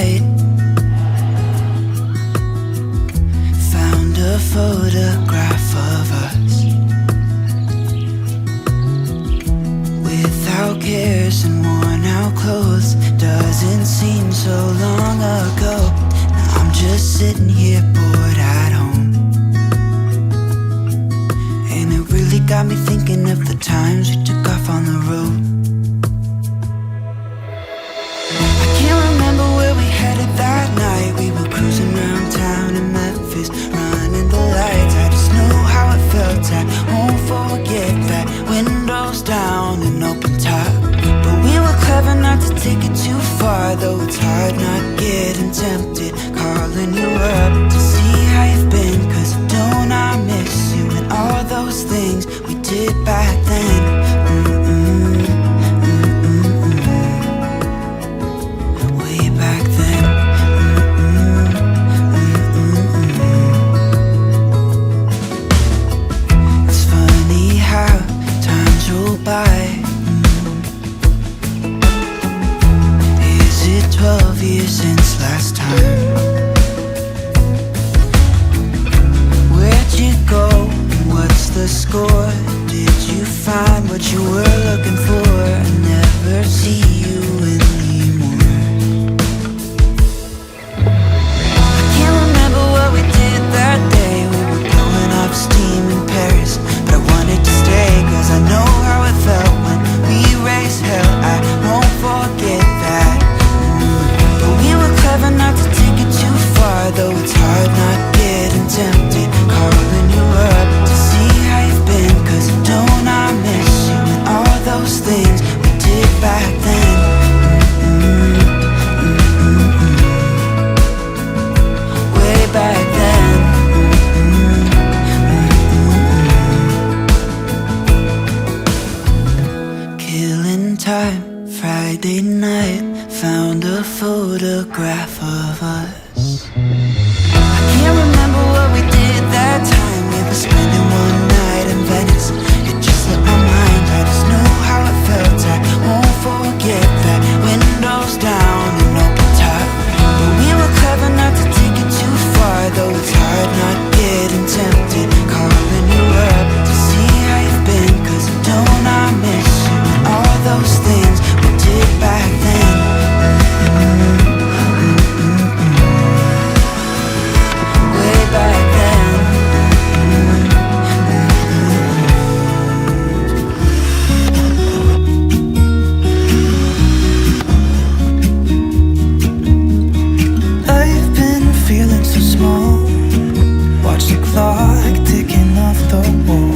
night, found a photograph of us, without cares and worn out clothes. Doesn't seem so long ago. Now I'm just sitting here bored at home, and it really got me thinking of the times we took off on the road. I can't remember where we headed that night. We were cruising around town in Memphis, running the lights. I just know how it felt. I won't forget that. Windows down and open top, but we were clever not to take it too far. Though it's hard not getting tempted, calling you up to see how you've been. Cause don't I miss you and all those things we did back then. Way back then. It's funny how times roll by. Is it 12 years since last time? Where'd you go? What's the score? Did you find what you were looking for? I never see you anymore. I can't remember what we did that day. We were blowing off steam in Paris, but I wanted to stay. Cause I know how it felt when we raised hell. I won't forget that. But we were clever not to take it too far. Though it's hard not getting tempted, calling you up to see how you've been. Cause don't I miss you and all those things we did back then. Way back then. Killing time, Friday night, found a photograph of us. I can't remember what we did that time. We were spending one night in Venice. It just slipped my mind. I just know how it felt. I won't forget that. Windows down and open top, but we were clever not to take it too far. Though it's hard not getting tempted, calling you up to see how you've been. Cause don't I miss you and all those things we did back then. Way back then. I've been feeling so small. Watch the clock ticking off the wall,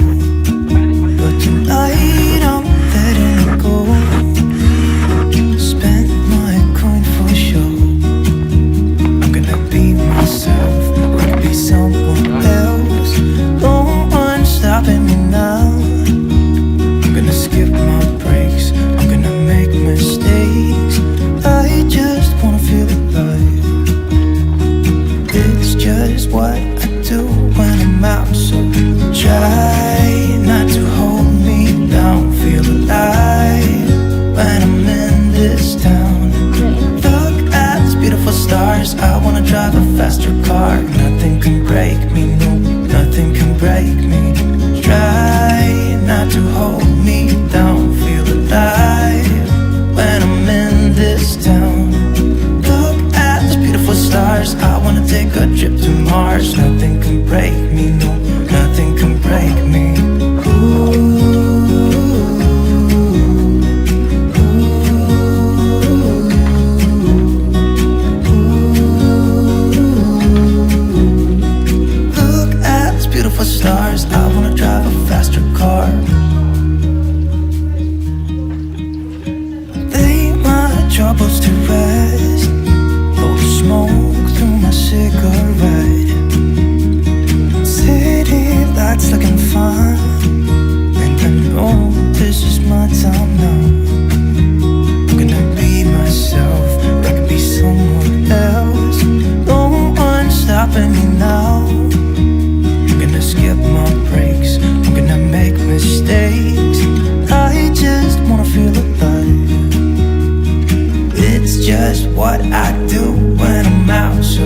but tonight I'm letting it go. Spend my coin for sure. I'm gonna be myself, gonna be someone else. No one's stopping me now. I'm gonna skip my breaks, I'm gonna make mistakes. I just wanna feel alive. It's just what I do when I'm out, so try not to hold me down. Feel alive when I'm in this town. Look at these beautiful stars. I wanna drive a faster car. Nothing can break me, no, nothing can break me. Try not to hold me down. Feel alive when I'm in this town. Look at these beautiful stars. I wanna take a trip to Mars. Nothing can break me, no, nothing can break me. Look at these beautiful stars. I wanna drive a faster car. Lay my troubles to rest, blow the smoke through my cigarette. just what I do when I'm out. So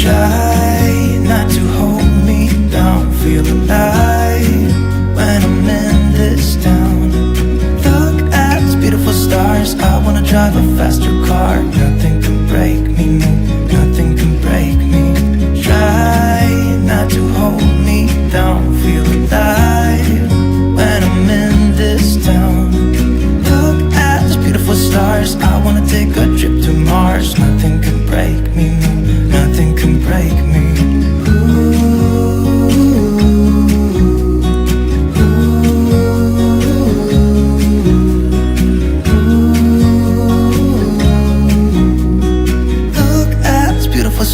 try not to hold me down. Feel alive when I'm in this town. Look at these beautiful stars. I wanna drive a faster car. Nothing can break me, no, nothing can break me. Try not to hold me down. Feel alive when I'm in this town. Look at these beautiful stars. I wanna take a trip to Mars. Nothing can break me, no, nothing can break me.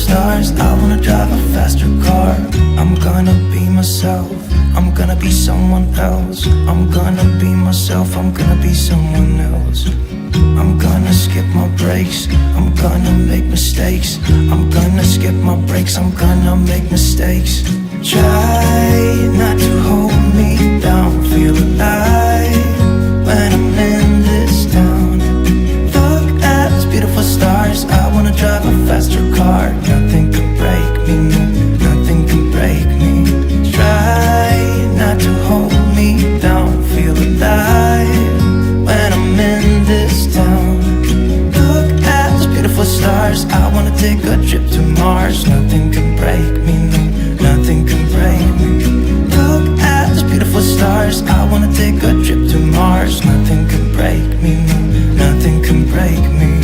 Stars, I wanna drive a faster car. I'm gonna be myself, I'm gonna be someone else. I'm gonna be myself, I'm gonna be someone else. I'm gonna skip my breaks, I'm gonna make mistakes. I'm gonna skip my breaks, I'm gonna make mistakes. Try not to hold me down. Feel alive when I'm in this town. Look at these beautiful stars. I wanna drive a faster car. Nothing can break me, no, nothing can break me. Try not to hold me down. Feel alive when I'm in this town. Look at those beautiful stars. I wanna take a trip to Mars. Nothing can break me, no, nothing can break me. Look at those beautiful stars. I wanna take a trip to Mars. Nothing can break me, no, nothing can break me.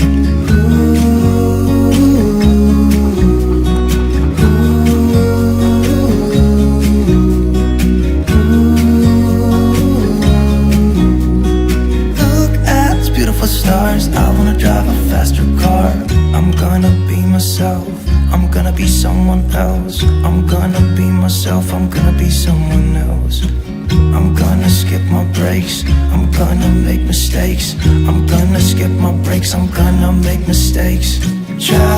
Stars, I wanna drive a faster car. I'm gonna be myself, I'm gonna be someone else. I'm gonna be myself, I'm gonna be someone else. I'm gonna skip my breaks, I'm gonna make mistakes. I'm gonna skip my breaks, I'm gonna make mistakes. Try